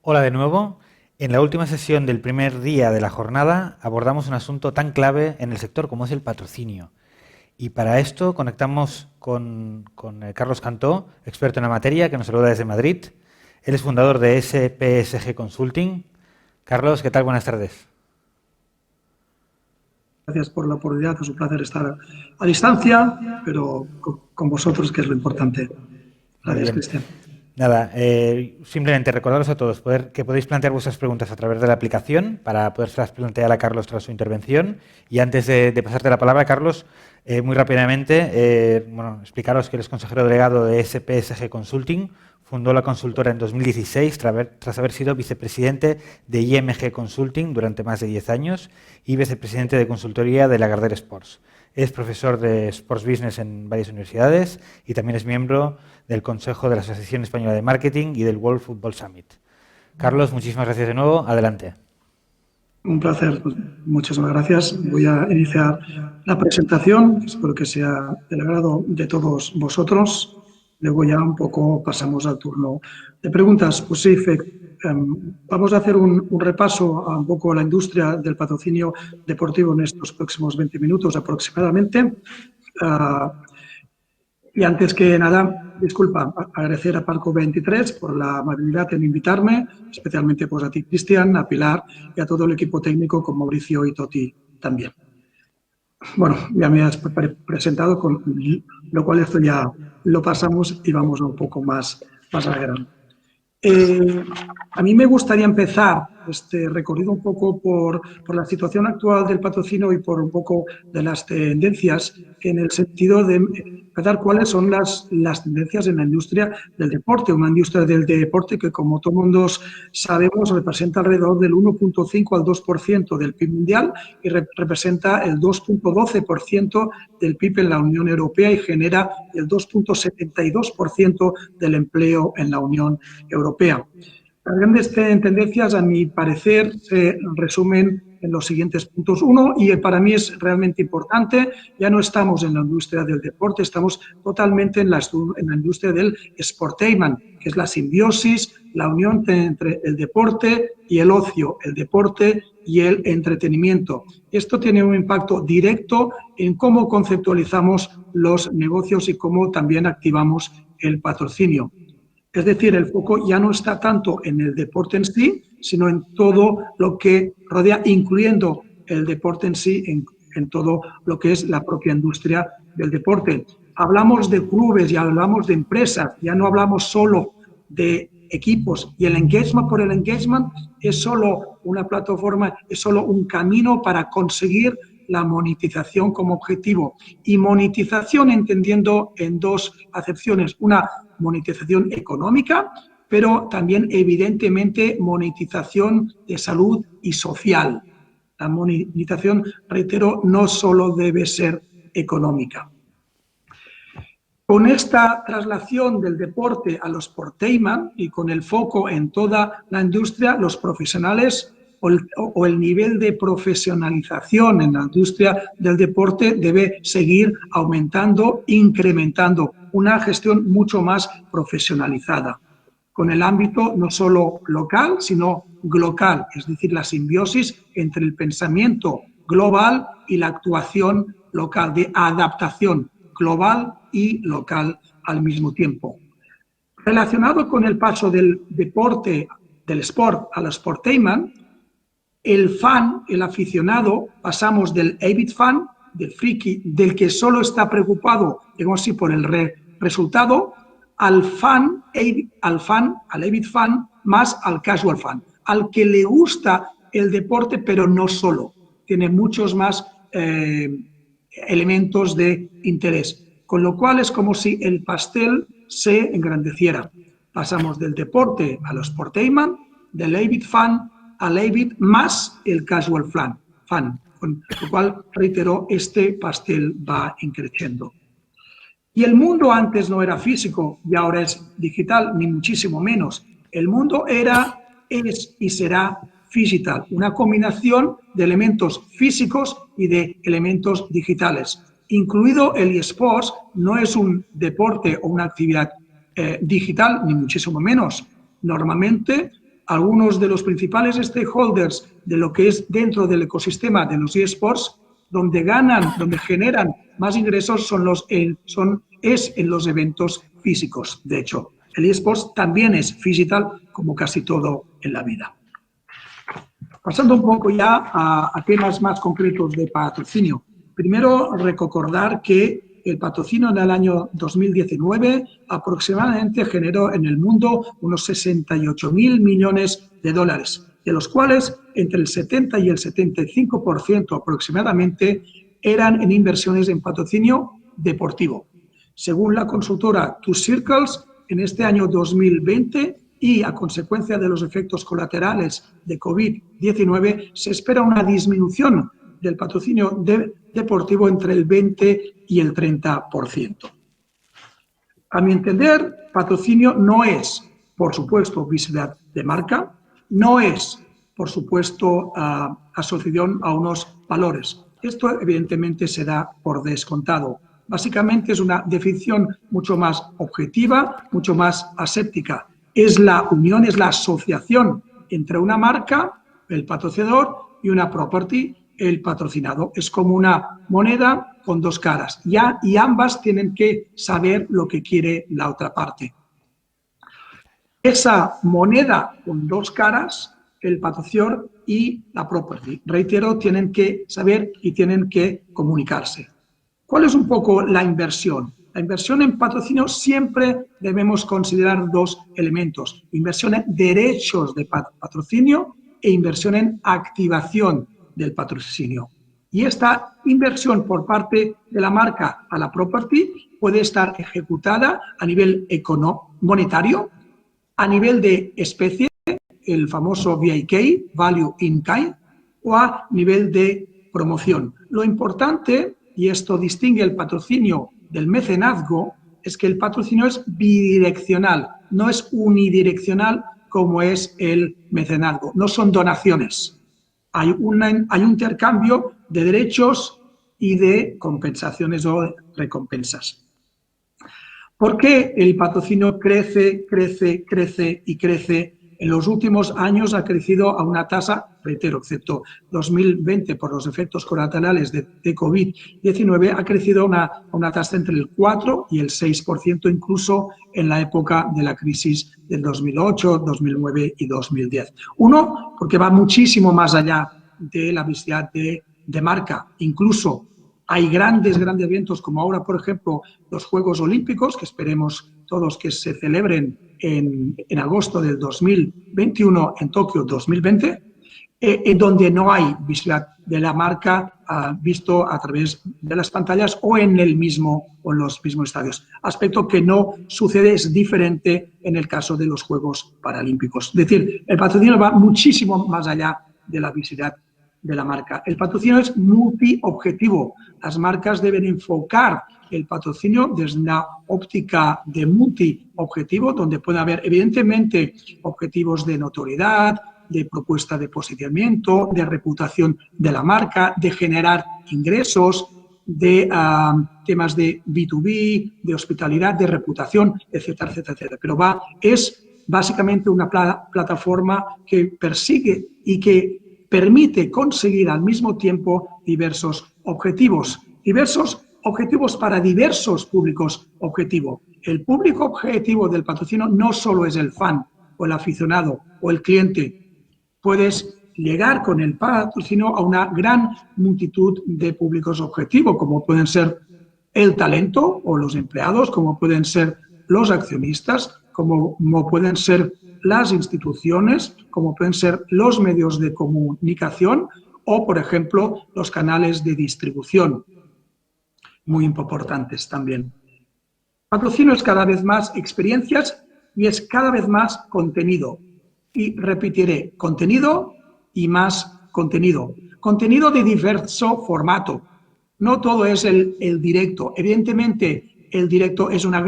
Hola de nuevo. En la última sesión del primer día de la jornada abordamos un asunto tan clave en el sector como es el patrocinio. Y para esto conectamos con Carlos Cantó, experto en la materia, que nos saluda desde Madrid. Él es fundador de SPSG Consulting. Carlos, ¿qué tal? Buenas tardes. Gracias por la oportunidad, es un placer estar a distancia, pero con vosotros, que es lo importante. Muy Gracias, bien. Cristian. Nada, simplemente recordaros a todos que podéis plantear vuestras preguntas a través de la aplicación para podérselas plantear a Carlos tras su intervención. Y antes de pasarte la palabra, Carlos, muy rápidamente, explicaros que eres consejero delegado de SPSG Consulting, fundó la consultora en 2016 tras haber sido vicepresidente de IMG Consulting durante más de 10 años y vicepresidente de consultoría de Lagardère Sports. Es profesor de Sports Business en varias universidades y también es miembro del Consejo de la Asociación Española de Marketing y del World Football Summit. Carlos, muchísimas gracias de nuevo. Adelante. Un placer, pues, muchísimas gracias. Voy a iniciar la presentación, espero que sea del agrado de todos vosotros. Luego ya un poco pasamos al turno de preguntas. Pues sí, vamos a hacer un repaso a un poco la industria del patrocinio deportivo en estos próximos 20 minutos aproximadamente. Y antes que nada, disculpa, agradecer a Parco 23 por la amabilidad en invitarme, especialmente pues a ti, Cristian, a Pilar y a todo el equipo técnico con Mauricio y Toti también. Bueno, ya me has presentado, con lo cual esto ya lo pasamos y vamos un poco más a grano. A mí me gustaría empezar este recorrido un poco por la situación actual del patrocinio y por un poco de las tendencias, en el sentido de empezar cuáles son las tendencias en la industria del deporte, una industria del deporte que, como todo el mundo sabemos, representa alrededor del 1,5 al 2% del PIB mundial y representa el 2,12% del PIB en la Unión Europea y genera el 2,72% del empleo en la Unión Europea. Las grandes tendencias, a mi parecer, se resumen en los siguientes puntos. Uno, y para mí es realmente importante, ya no estamos en la industria del deporte, estamos totalmente en la industria del sportainment, que es la simbiosis, la unión entre el deporte y el ocio, el deporte y el entretenimiento. Esto tiene un impacto directo en cómo conceptualizamos los negocios y cómo también activamos el patrocinio. Es decir, el foco ya no está tanto en el deporte en sí, sino en todo lo que rodea, incluyendo el deporte en sí, en todo lo que es la propia industria del deporte. Hablamos de clubes y hablamos de empresas, ya no hablamos solo de equipos, y el engagement por el engagement es solo una plataforma, es solo un camino para conseguir la monetización como objetivo. Y monetización entendiendo en dos acepciones: una, monetización económica, pero también evidentemente monetización de salud y social. La monetización, reitero, no solo debe ser económica. Con esta traslación del deporte a los sportainment y con el foco en toda la industria, los profesionales o el nivel de profesionalización en la industria del deporte debe seguir aumentando, incrementando una gestión mucho más profesionalizada, con el ámbito no solo local, sino global, es decir, la simbiosis entre el pensamiento global y la actuación local, de adaptación global y local al mismo tiempo. Relacionado con el paso del deporte, del sport al sportainment, el fan, el aficionado, pasamos del avid fan, del friki, del que solo está preocupado, digamos así, por el resultado, al avid fan, más al casual fan, al que le gusta el deporte, pero no solo, tiene muchos más elementos de interés. Con lo cual es como si el pastel se engrandeciera. Pasamos del deporte al sportainment, del avid fan al avid más el casual fan, con lo cual, reitero, este pastel va creciendo. Y el mundo antes no era físico y ahora es digital, ni muchísimo menos. El mundo era, es y será digital, una combinación de elementos físicos y de elementos digitales. Incluido el eSports, no es un deporte o una actividad digital, ni muchísimo menos. Normalmente Algunos de los principales stakeholders de lo que es dentro del ecosistema de los eSports, donde generan más ingresos es en los eventos físicos. De hecho, el eSports también es digital, como casi todo en la vida. Pasando un poco ya a temas más concretos de patrocinio. Primero, recordar que el patrocinio en el año 2019 aproximadamente generó en el mundo unos 68.000 millones de dólares, de los cuales entre el 70 y el 75% aproximadamente eran en inversiones en patrocinio deportivo. Según la consultora Two Circles, en este año 2020 y a consecuencia de los efectos colaterales de COVID-19, se espera una disminución del patrocinio deportivo entre el 20 y el 30%. A mi entender, patrocinio no es, por supuesto, visibilidad de marca, no es, por supuesto, asociación a unos valores. Esto, evidentemente, se da por descontado. Básicamente es una definición mucho más objetiva, mucho más aséptica. Es la unión, es la asociación entre una marca, el patrocinador, y una property, el patrocinado. Es como una moneda con dos caras, y ambas tienen que saber lo que quiere la otra parte. Esa moneda con dos caras, el patrocinador y la property, reitero, tienen que saber y tienen que comunicarse. ¿Cuál es un poco la inversión? La inversión en patrocinio siempre debemos considerar dos elementos: inversión en derechos de patrocinio e inversión en activación del patrocinio. Y esta inversión por parte de la marca a la property puede estar ejecutada a nivel monetario, a nivel de especie, el famoso VIK, Value in Kind, o a nivel de promoción. Lo importante, y esto distingue el patrocinio del mecenazgo, es que el patrocinio es bidireccional, no es unidireccional como es el mecenazgo. No son donaciones. Hay un intercambio de derechos y de compensaciones o recompensas. ¿Por qué el patrocinio crece y crece? En los últimos años ha crecido a una tasa, reitero, excepto 2020 por los efectos colaterales de COVID-19, ha crecido a una tasa entre el 4 y el 6%, incluso en la época de la crisis del 2008, 2009 y 2010. Uno, porque va muchísimo más allá de la visibilidad de marca. Incluso hay grandes eventos como ahora, por ejemplo, los Juegos Olímpicos, que esperemos todos que se celebren en agosto del 2021 en Tokio 2020, en donde no hay visibilidad de la marca visto a través de las pantallas o en los mismos estadios. Aspecto que no sucede, es diferente en el caso de los Juegos Paralímpicos. Es decir, el patrocinio va muchísimo más allá de la visibilidad de la marca. El patrocinio es multiobjetivo. Las marcas deben enfocar el patrocinio desde una óptica de multiobjetivo, donde puede haber, evidentemente, objetivos de notoriedad, de propuesta de posicionamiento, de reputación de la marca, de generar ingresos, de temas de B2B, de hospitalidad, de reputación, etcétera, etcétera, etcétera. Pero es básicamente una plataforma que persigue y que permite conseguir al mismo tiempo diversos objetivos para diversos públicos objetivo. El público objetivo del patrocinio no solo es el fan o el aficionado o el cliente. Puedes llegar con el patrocinio a una gran multitud de públicos objetivos, como pueden ser el talento o los empleados, como pueden ser los accionistas, como pueden ser las instituciones, como pueden ser los medios de comunicación o, por ejemplo, los canales de distribución, muy importantes también. Patrocinio es cada vez más experiencias y es cada vez más contenido. Y repetiré, contenido y más contenido. Contenido de diverso formato. No todo es el directo. Evidentemente, el directo es una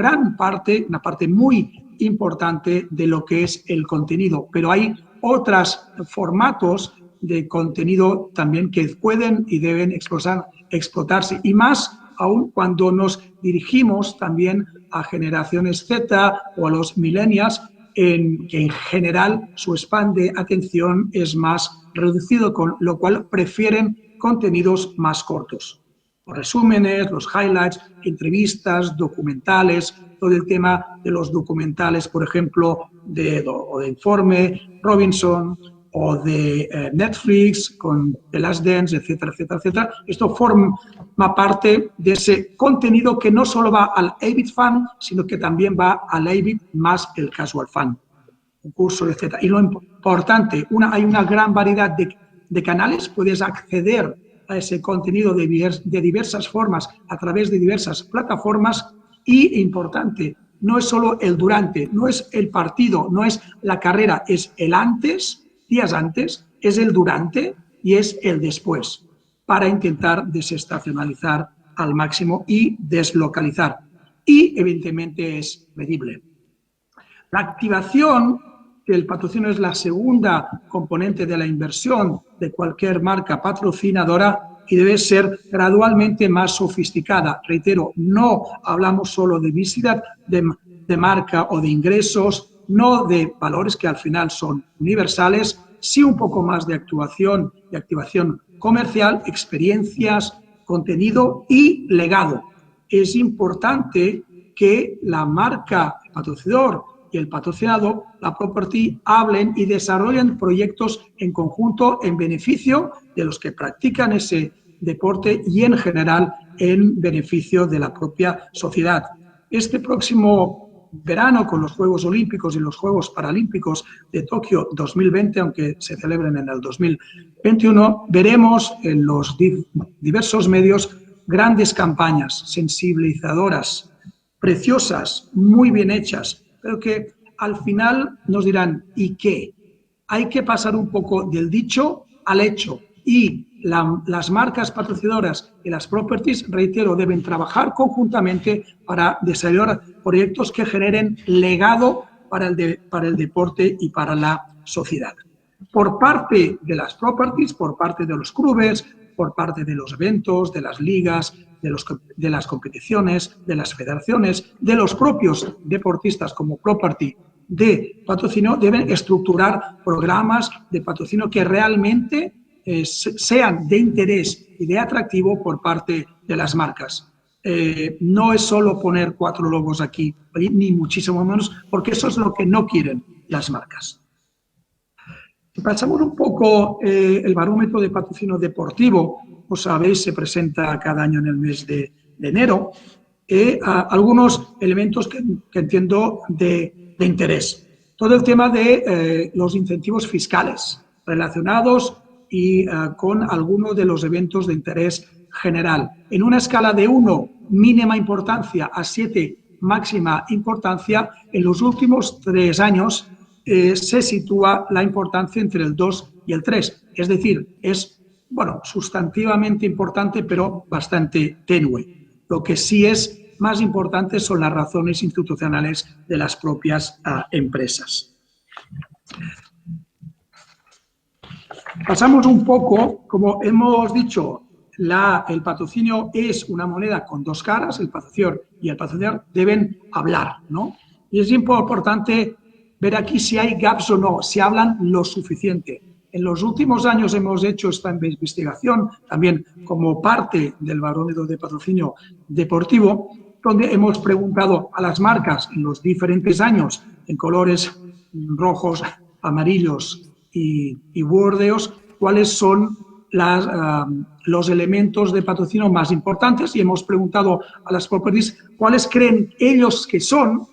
parte muy importante de lo que es el contenido, pero hay otros formatos de contenido también que pueden y deben explotarse, y más aún cuando nos dirigimos también a generaciones Z o a los millennials, en que en general su span de atención es más reducido, con lo cual prefieren contenidos más cortos. Los resúmenes, los highlights, entrevistas, documentales, todo el tema de los documentales, por ejemplo, de Informe Robinson o de Netflix con The Last Dance, etcétera, etcétera, etcétera. Esto forma parte de ese contenido que no solo va al avid fan, sino que también va al avid más el casual fan, concursos, etcétera. Y lo importante, hay una gran variedad de canales, puedes acceder a ese contenido de diversas formas a través de diversas plataformas y, importante, no es solo el durante, no es el partido, no es la carrera, es el antes, días antes, es el durante y es el después, para intentar desestacionalizar al máximo y deslocalizar. Y, evidentemente, es medible. La activación, que el patrocinio es la segunda componente de la inversión de cualquier marca patrocinadora y debe ser gradualmente más sofisticada. Reitero, no hablamos solo de visibilidad de marca o de ingresos, no de valores que al final son universales, sí un poco más de actuación y activación comercial, experiencias, contenido y legado. Es importante que la marca patrocinador y el patrocinado, la property, hablen y desarrollen proyectos en conjunto en beneficio de los que practican ese deporte y en general en beneficio de la propia sociedad. Este próximo verano, con los Juegos Olímpicos y los Juegos Paralímpicos de Tokio 2020, aunque se celebren en el 2021, veremos en los diversos medios grandes campañas sensibilizadoras, preciosas, muy bien hechas, pero que al final nos dirán, ¿y qué? Hay que pasar un poco del dicho al hecho y las marcas patrocinadoras y las properties, reitero, deben trabajar conjuntamente para desarrollar proyectos que generen legado para el deporte y para la sociedad. Por parte de las properties, por parte de los clubes, por parte de los eventos, de las ligas, de las competiciones, de las federaciones, de los propios deportistas como property de patrocinio, deben estructurar programas de patrocinio que realmente sean de interés y de atractivo por parte de las marcas. No es solo poner 4 logos aquí, ni muchísimo menos, porque eso es lo que no quieren las marcas. Si pasamos un poco el barómetro de patrocinio deportivo, como sabéis, se presenta cada año en el mes de enero, algunos elementos que entiendo de interés. Todo el tema de los incentivos fiscales relacionados y con algunos de los eventos de interés general. En una escala de 1, mínima importancia, a 7, máxima importancia, en los últimos 3 años se sitúa la importancia entre el 2 y el 3. Es decir, es, sustantivamente importante, pero bastante tenue. Lo que sí es más importante son las razones institucionales de las propias empresas. Pasamos un poco, como hemos dicho, el patrocinio es una moneda con 2 caras, el patrocinador y el patrocinador deben hablar, ¿no? Y es importante ver aquí si hay gaps o no, si hablan lo suficiente. En los últimos años hemos hecho esta investigación, también como parte del barómetro de patrocinio deportivo, donde hemos preguntado a las marcas en los diferentes años, en colores rojos, amarillos y bordeos, cuáles son los elementos de patrocinio más importantes, y hemos preguntado a las properties cuáles creen ellos que son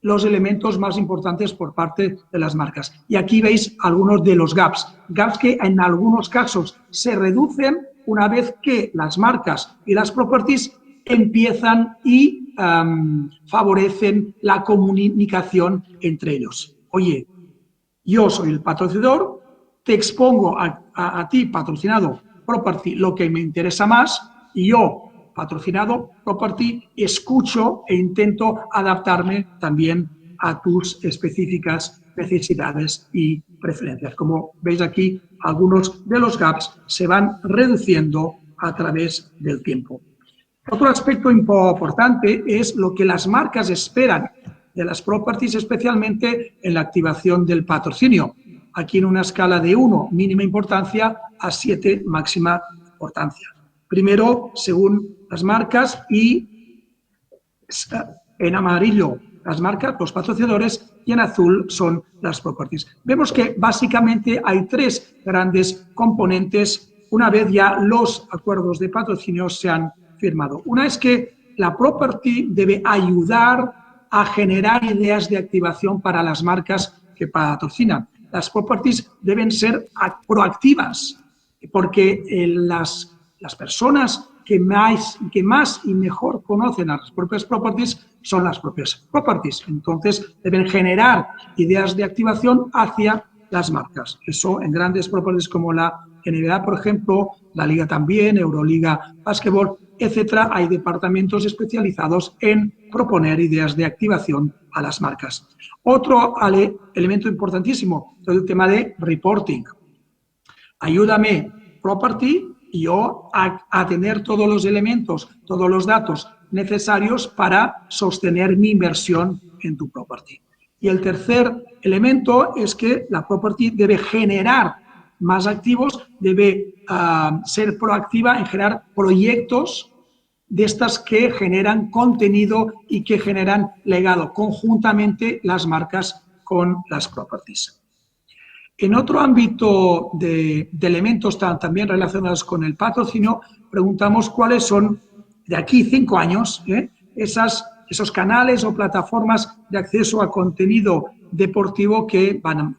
los elementos más importantes por parte de las marcas. Y aquí veis algunos de los gaps que en algunos casos se reducen una vez que las marcas y las properties empiezan y favorecen la comunicación entre ellos. Oye, yo soy el patrocinador, te expongo a ti, patrocinado property, lo que me interesa más, y yo, patrocinado property, escucho e intento adaptarme también a tus específicas necesidades y preferencias. Como veis aquí, algunos de los gaps se van reduciendo a través del tiempo. Otro aspecto importante es lo que las marcas esperan de las properties, especialmente en la activación del patrocinio. Aquí en una escala de 1, mínima importancia, a 7, máxima importancia. Primero, según las marcas, y en amarillo las marcas, los patrocinadores, y en azul son las properties. Vemos que básicamente hay 3 grandes componentes una vez ya los acuerdos de patrocinio se han firmado. Una es que la property debe ayudar a generar ideas de activación para las marcas que patrocinan. Las properties deben ser proactivas, porque las personas que más y mejor conocen a las propias properties son las propias properties. Entonces, deben generar ideas de activación hacia las marcas. Eso en grandes properties como la NBA, por ejemplo, la Liga también, Euroliga, Básquetbol, etcétera, hay departamentos especializados en proponer ideas de activación a las marcas. Otro elemento importantísimo es el tema de reporting. Ayúdame, property, y yo a tener todos los elementos, todos los datos necesarios para sostener mi inversión en tu property. Y el tercer elemento es que la property debe generar más activos, debe ser proactiva en generar proyectos de estas que generan contenido y que generan legado conjuntamente las marcas con las properties. En otro ámbito de elementos también relacionados con el patrocinio, preguntamos cuáles son, de aquí 5 años, esos canales o plataformas de acceso a contenido deportivo que van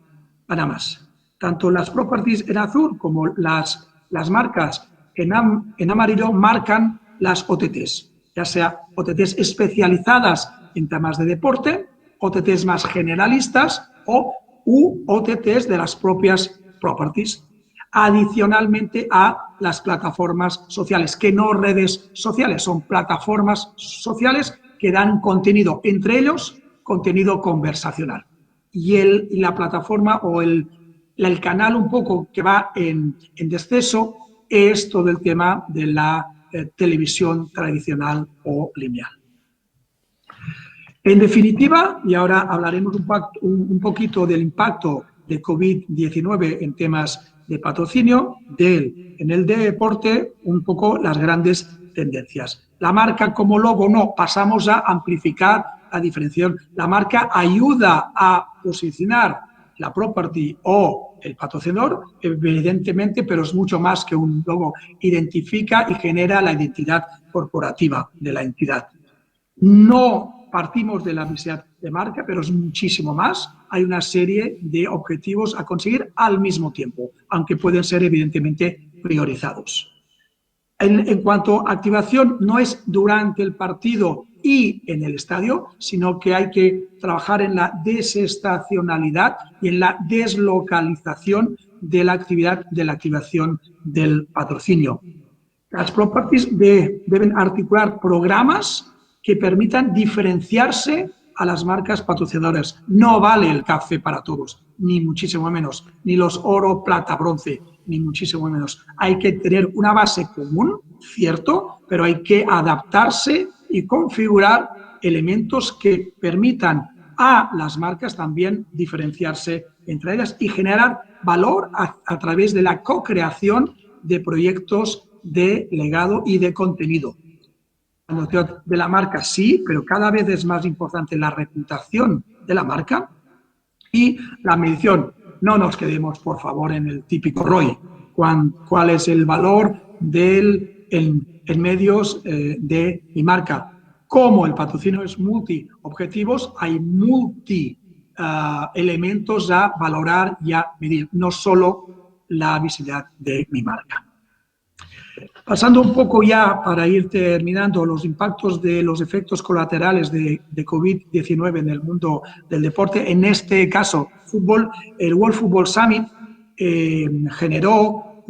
a más. Tanto las properties en azul como las marcas en amarillo marcan las OTTs, ya sea OTTs especializadas en temas de deporte, OTTs más generalistas o OTTs de las propias properties, adicionalmente a las plataformas sociales, que no redes sociales, son plataformas sociales que dan contenido, entre ellos contenido conversacional. Y la plataforma o el canal un poco que va en descenso es todo el tema de la televisión tradicional o lineal. En definitiva, y ahora hablaremos un poquito del impacto de COVID-19 en temas de patrocinio, en el deporte, un poco las grandes tendencias. La marca como logo no, pasamos a amplificar la diferenciación. La marca ayuda a posicionar la property o el patrocinador, evidentemente, pero es mucho más que un logo. Identifica y genera la identidad corporativa de la entidad. No partimos de la visibilidad de marca, pero es muchísimo más. Hay una serie de objetivos a conseguir al mismo tiempo, aunque pueden ser evidentemente priorizados. En cuanto a activación, no es durante el partido y en el estadio, sino que hay que trabajar en la desestacionalidad y en la deslocalización de la actividad, de la activación del patrocinio. Las properties deben articular programas que permitan diferenciarse a las marcas patrocinadoras. No vale el café para todos, ni muchísimo menos, ni los oro, plata, bronce, ni muchísimo menos. Hay que tener una base común, cierto, pero hay que adaptarse y configurar elementos que permitan a las marcas también diferenciarse entre ellas y generar valor a través de la co-creación de proyectos de legado y de contenido. De la marca sí, pero cada vez es más importante la reputación de la marca y la medición. No nos quedemos, por favor, en el típico ROI. ¿Cuál es el valor en medios de mi marca? Como el patrocinio es multi-objetivos, hay multi-elementos a valorar y a medir, no solo la visibilidad de mi marca. Pasando un poco ya para ir terminando los impactos de los efectos colaterales de COVID-19 en el mundo del deporte, en este caso fútbol, el World Football Summit generó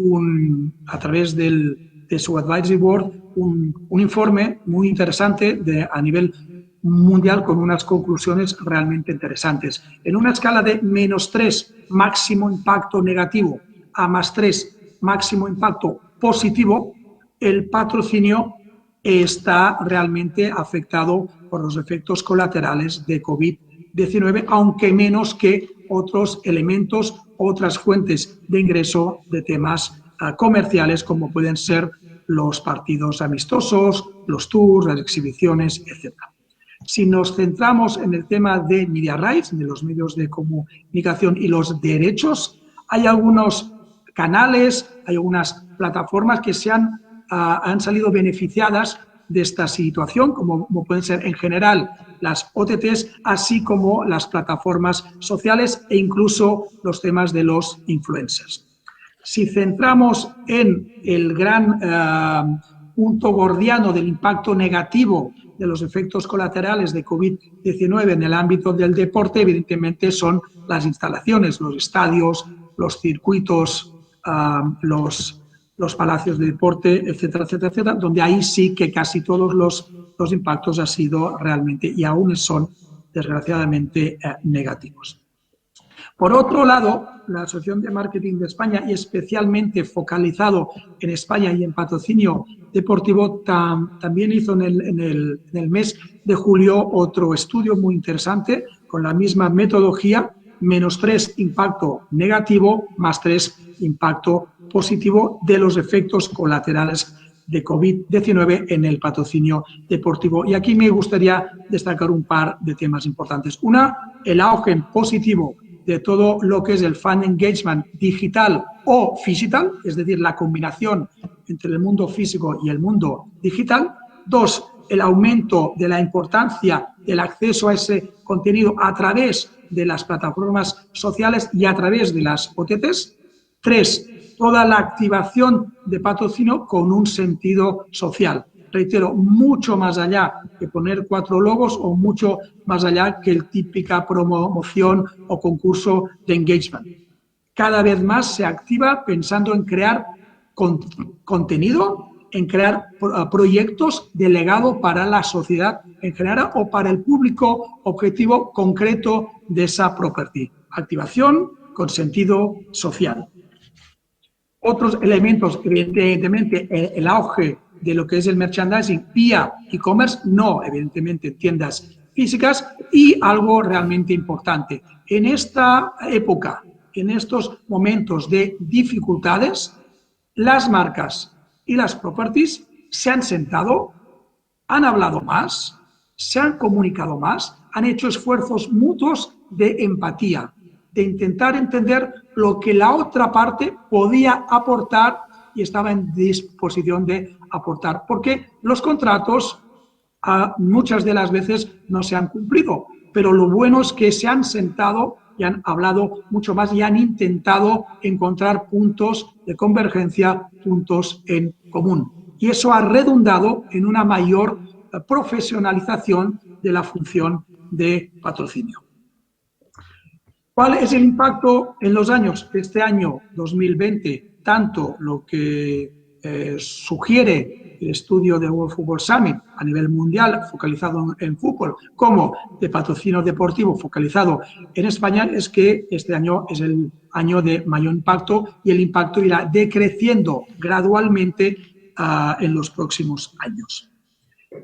a través de su Advisory Board un informe muy interesante a nivel mundial con unas conclusiones realmente interesantes. En una escala de -3, máximo impacto negativo, a +3, máximo impacto positivo, el patrocinio está realmente afectado por los efectos colaterales de COVID-19, aunque menos que otros elementos, otras fuentes de ingreso de temas comerciales, como pueden ser los partidos amistosos, los tours, las exhibiciones, etc. Si nos centramos en el tema de media rights, de los medios de comunicación y los derechos, hay algunos canales, hay algunas plataformas que han salido beneficiadas de esta situación, como pueden ser en general las OTTs, así como las plataformas sociales e incluso los temas de los influencers. Si centramos en el gran punto gordiano del impacto negativo de los efectos colaterales de COVID-19 en el ámbito del deporte, evidentemente son las instalaciones, los estadios, los circuitos, los palacios de deporte, etcétera, etcétera, etcétera, donde ahí sí que casi todos los impactos han sido realmente y aún son desgraciadamente negativos. Por otro lado, la Asociación de Marketing de España, y especialmente focalizado en España y en patrocinio deportivo, también hizo en el mes de julio otro estudio muy interesante con la misma metodología, -3 impacto negativo, +3 impacto positivo de los efectos colaterales de COVID-19 en el patrocinio deportivo. Y aquí me gustaría destacar un par de temas importantes. Una, el auge positivo de todo lo que es el fan engagement digital o phygital, es decir, la combinación entre el mundo físico y el mundo digital. Dos, el aumento de la importancia del acceso a ese contenido a través de las plataformas sociales y a través de las OTTs. Tres, toda la activación de patrocinio con un sentido social. Reitero, mucho más allá que poner 4 logos o mucho más allá que el típica promoción o concurso de engagement. Cada vez más se activa pensando en crear contenido, en crear proyectos de legado para la sociedad en general o para el público objetivo concreto de esa property. Activación con sentido social. Otros elementos, evidentemente, el auge de lo que es el merchandising vía e-commerce, no evidentemente en tiendas físicas, y algo realmente importante. En esta época, en estos momentos de dificultades, las marcas y las properties se han sentado, han hablado más, se han comunicado más, han hecho esfuerzos mutuos de empatía, de intentar entender lo que la otra parte podía aportar y estaba en disposición de aportar, porque los contratos muchas de las veces no se han cumplido, pero lo bueno es que se han sentado y han hablado mucho más y han intentado encontrar puntos de convergencia, puntos en común. Y eso ha redundado en una mayor profesionalización de la función de patrocinio. ¿Cuál es el impacto en los años? Este año 2020, tanto lo que sugiere el estudio de World Football Summit a nivel mundial focalizado en fútbol, como de patrocinio deportivo focalizado en España, es que este año es el año de mayor impacto y el impacto irá decreciendo gradualmente en los próximos años.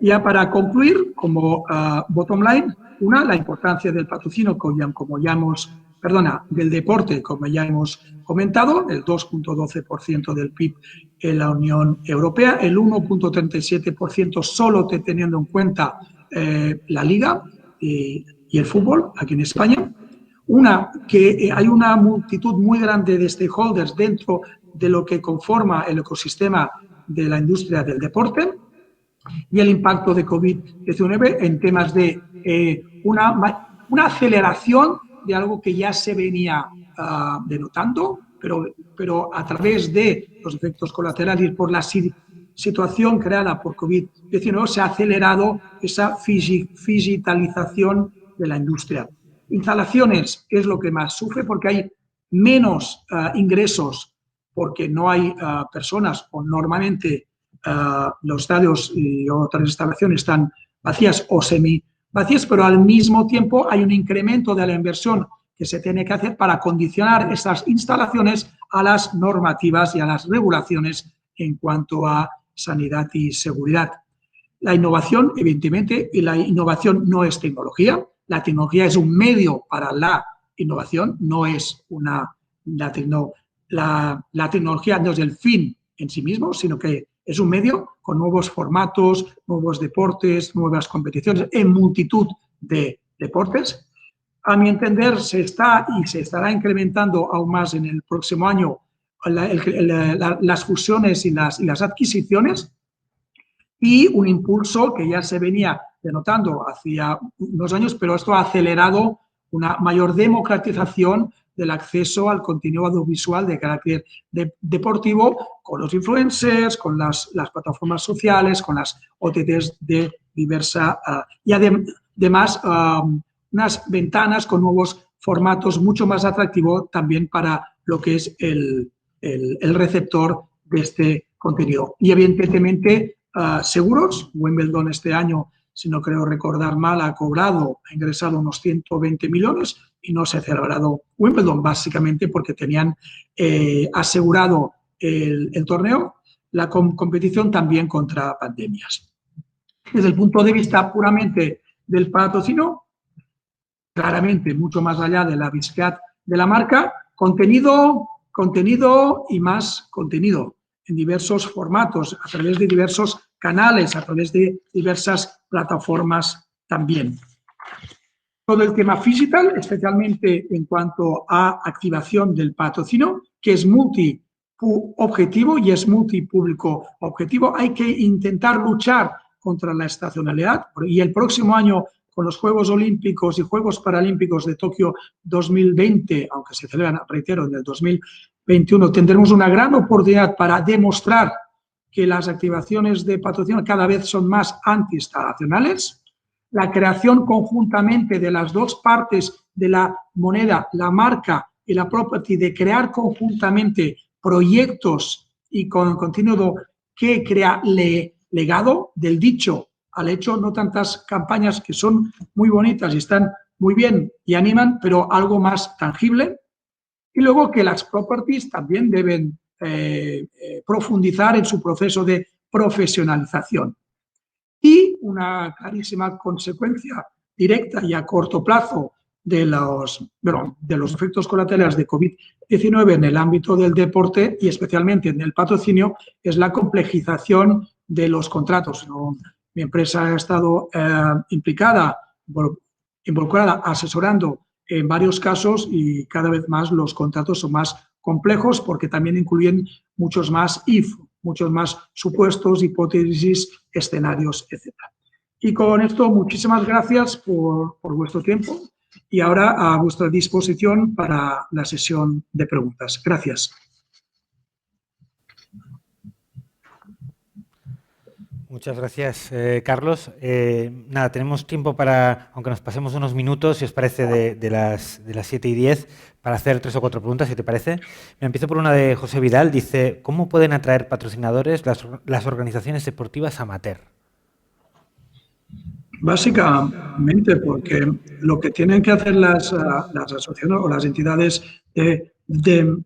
Ya para concluir, como bottom line, la importancia del patrocinio, del deporte, como ya hemos comentado, el 2,12% del PIB en la Unión Europea, el 1,37% solo teniendo en cuenta la Liga y el fútbol aquí en España. Que hay una multitud muy grande de stakeholders dentro de lo que conforma el ecosistema de la industria del deporte, y el impacto de COVID-19 en temas de una aceleración de algo que ya se venía denotando, pero a través de los efectos colaterales y por la situación creada por COVID-19 se ha acelerado esa digitalización de la industria. Instalaciones es lo que más sufre porque hay menos ingresos porque no hay personas o normalmente los estadios y otras instalaciones están vacías o semi-vacías, pero al mismo tiempo hay un incremento de la inversión que se tiene que hacer para condicionar estas instalaciones a las normativas y a las regulaciones en cuanto a sanidad y seguridad. La innovación, evidentemente, y la innovación no es tecnología. La tecnología es un medio para la innovación, no es la tecnología no es el fin en sí mismo, sino que es un medio con nuevos formatos, nuevos deportes, nuevas competiciones en multitud de deportes. A mi entender, se está y se estará incrementando aún más en el próximo año las fusiones y las adquisiciones, y un impulso que ya se venía denotando hacía unos años, pero esto ha acelerado una mayor democratización del acceso al contenido audiovisual de carácter deportivo, con los influencers, con las plataformas sociales, con las OTTs de diversa y además unas ventanas con nuevos formatos mucho más atractivos también para lo que es el receptor de este contenido. Y evidentemente seguros, Wimbledon este año, si no creo recordar mal, ha ingresado unos 120 millones y no se ha celebrado Wimbledon, básicamente porque tenían asegurado el torneo, la competición también contra pandemias. Desde el punto de vista puramente del patrocinio, claramente mucho más allá de la visibilidad de la marca, contenido y más contenido en diversos formatos, a través de diversos canales, a través de diversas plataformas también. Todo el tema phygital, especialmente en cuanto a activación del patrocinio, que es multi-objetivo y es multipúblico objetivo. Hay que intentar luchar contra la estacionalidad y el próximo año, con los Juegos Olímpicos y Juegos Paralímpicos de Tokio 2020, aunque se celebran, reitero, en el 2021, tendremos una gran oportunidad para demostrar que las activaciones de patrocinio cada vez son más antiinstalacionales. La creación conjuntamente de las dos partes de la moneda, la marca y la property, de crear conjuntamente proyectos y con contenido que crea legado, del dicho al hecho, no tantas campañas que son muy bonitas y están muy bien y animan, pero algo más tangible. Y luego que las properties también deben profundizar en su proceso de profesionalización. Y una clarísima consecuencia directa y a corto plazo de los efectos colaterales de COVID-19 en el ámbito del deporte y especialmente en el patrocinio es la complejización de los contratos. Mi empresa ha estado involucrada, asesorando en varios casos y cada vez más los contratos son más complejos porque también incluyen muchos más if, muchos más supuestos, hipótesis, escenarios, etc. Y con esto, muchísimas gracias por vuestro tiempo y ahora a vuestra disposición para la sesión de preguntas. Gracias. Muchas gracias, Carlos. Nada, tenemos tiempo para, aunque nos pasemos unos minutos, si os parece, de las 7:10, para hacer 3 o 4 preguntas, si te parece. Me empiezo por una de José Vidal. Dice, ¿cómo pueden atraer patrocinadores las organizaciones deportivas amateur? Básicamente porque lo que tienen que hacer las asociaciones o las entidades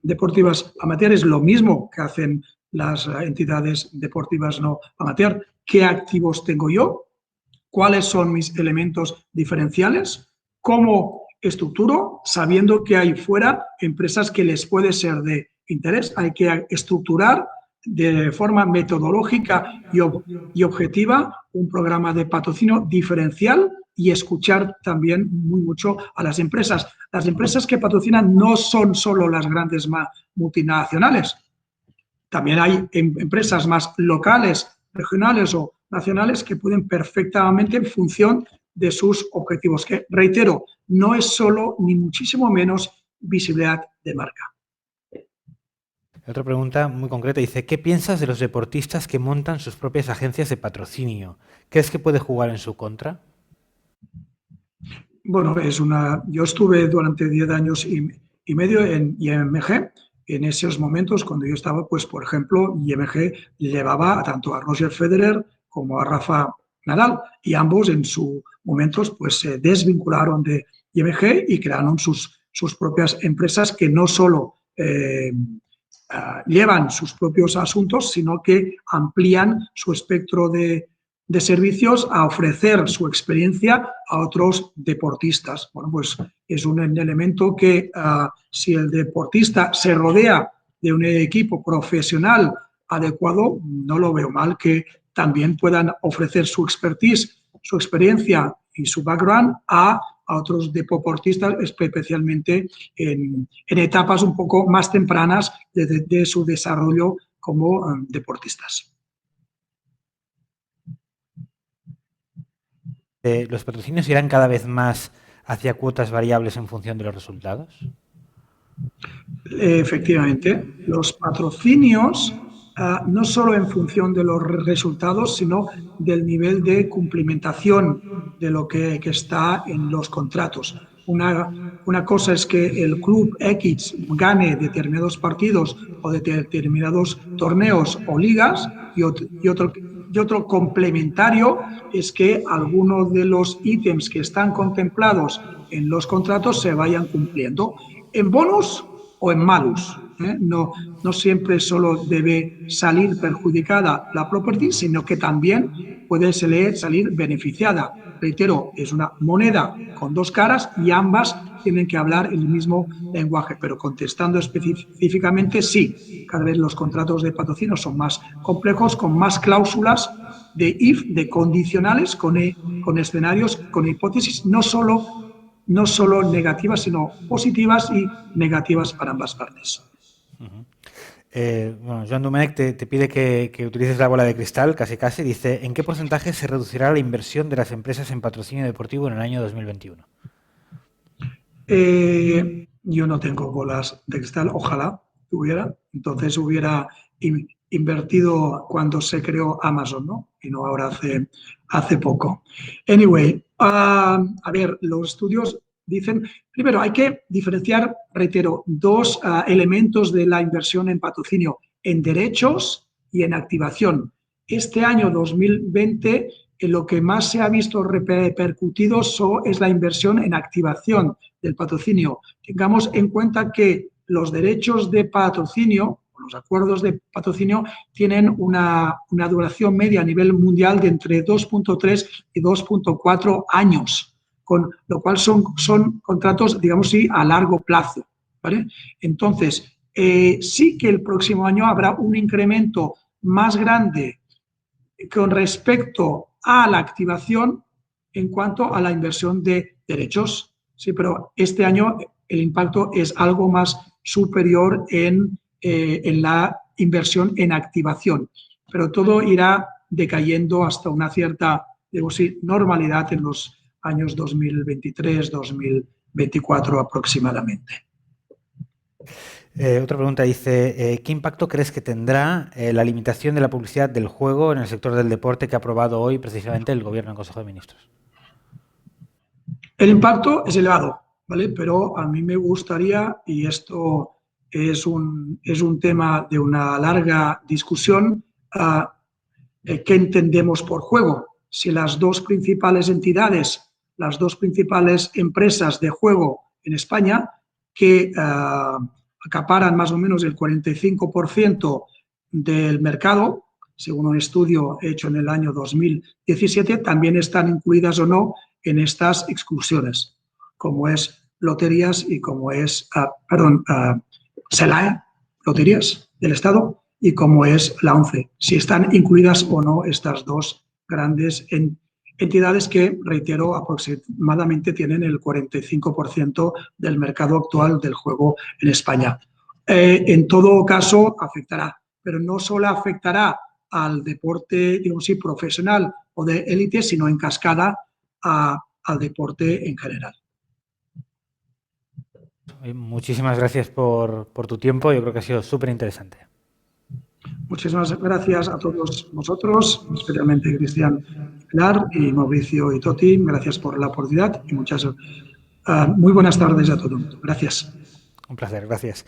deportivas amateur es lo mismo que hacen las entidades deportivas no amateur. ¿Qué activos tengo yo? ¿Cuáles son mis elementos diferenciales? ¿Cómo estructuro? Sabiendo que hay fuera empresas que les puede ser de interés. Hay que estructurar de forma metodológica y objetiva un programa de patrocinio diferencial y escuchar también muy mucho a las empresas. Las empresas que patrocinan no son solo las grandes multinacionales. También hay empresas más locales, regionales o nacionales que pueden perfectamente en función de sus objetivos, que, reitero, no es solo ni muchísimo menos visibilidad de marca. Otra pregunta muy concreta dice, ¿qué piensas de los deportistas que montan sus propias agencias de patrocinio? ¿Crees que puede jugar en su contra? Bueno, yo estuve durante 10 años y medio en IMG. En esos momentos, cuando yo estaba, pues, por ejemplo, IMG llevaba tanto a Roger Federer como a Rafa Nadal, y ambos en sus momentos pues, se desvincularon de IMG y crearon sus propias empresas que no solo llevan sus propios asuntos, sino que amplían su espectro de de servicios a ofrecer su experiencia a otros deportistas. Bueno, pues es un elemento que si el deportista se rodea de un equipo profesional adecuado, no lo veo mal que también puedan ofrecer su expertise, su experiencia y su background a otros deportistas, especialmente en etapas un poco más tempranas de su desarrollo como deportistas. ¿Los patrocinios irán cada vez más hacia cuotas variables en función de los resultados? Efectivamente, los patrocinios no solo en función de los resultados, sino del nivel de cumplimentación de lo que está en los contratos. Una cosa es que el club X gane determinados partidos o determinados torneos o ligas y otro complementario es que algunos de los ítems que están contemplados en los contratos se vayan cumpliendo. En bonus o en malus. No siempre solo debe salir perjudicada la property, sino que también puede salir beneficiada. Reitero, es una moneda con dos caras y ambas tienen que hablar el mismo lenguaje, pero contestando específicamente, sí, cada vez los contratos de patrocinio son más complejos, con más cláusulas de if, de condicionales, con escenarios, con hipótesis, no solo negativas, sino positivas y negativas para ambas partes. Bueno, Joan Domènech te pide que utilices la bola de cristal, casi. Dice, ¿en qué porcentaje se reducirá la inversión de las empresas en patrocinio deportivo en el año 2021? Yo no tengo bolas de cristal, ojalá tuviera. Entonces hubiera invertido cuando se creó Amazon, ¿no? Y no ahora hace poco. Anyway, a ver, los estudios dicen, primero hay que diferenciar, reitero, dos elementos de la inversión en patrocinio, en derechos y en activación. Este año 2020, lo que más se ha visto repercutido es la inversión en activación del patrocinio. Tengamos en cuenta que los derechos de patrocinio, los acuerdos de patrocinio, tienen una duración media a nivel mundial de entre 2.3 y 2.4 años, con lo cual son contratos, digamos así, a largo plazo, ¿vale? Entonces, sí que el próximo año habrá un incremento más grande con respecto a la activación en cuanto a la inversión de derechos. Sí, pero este año el impacto es algo más superior en la inversión en activación, pero todo irá decayendo hasta una cierta, digamos así, normalidad en los años 2023-2024 aproximadamente. Otra pregunta dice, ¿qué impacto crees que tendrá la limitación de la publicidad del juego en el sector del deporte que ha aprobado hoy precisamente el Gobierno en Consejo de Ministros? El impacto es elevado, ¿vale? Pero a mí me gustaría, y esto es un tema de una larga discusión, ¿qué entendemos por juego? Si las dos principales entidades, las dos principales empresas de juego en España, que acaparan más o menos el 45% del mercado, según un estudio hecho en el año 2017, también están incluidas o no en estas exclusiones, como es loterías y como es, SELAE, loterías del Estado, y como es la ONCE, si están incluidas o no estas dos grandes entidades que, reitero, aproximadamente tienen el 45% del mercado actual del juego en España. En todo caso, afectará, pero no solo afectará al deporte, digamos así, profesional o de élite, sino en cascada al deporte en general. Muchísimas gracias por tu tiempo, yo creo que ha sido súper interesante. Muchísimas gracias a todos vosotros, especialmente Cristian Pilar y Mauricio y Toti. Gracias por la oportunidad y muy buenas tardes a todo el mundo. Gracias. Un placer, gracias.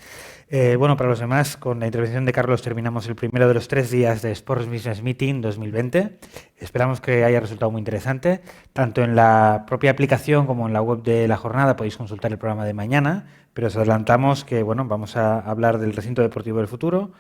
Bueno, para los demás, con la intervención de Carlos terminamos el primero de los 3 días de Sports Business Meeting 2020. Esperamos que haya resultado muy interesante. Tanto en la propia aplicación como en la web de la jornada podéis consultar el programa de mañana, pero os adelantamos que bueno, vamos a hablar del recinto deportivo del futuro,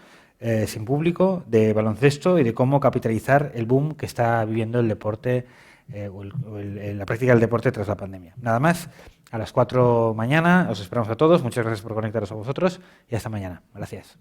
sin público de baloncesto y de cómo capitalizar el boom que está viviendo el deporte la práctica del deporte tras la pandemia. Nada más, a las 4 mañana os esperamos a todos. Muchas gracias por conectaros a vosotros y hasta mañana. Gracias.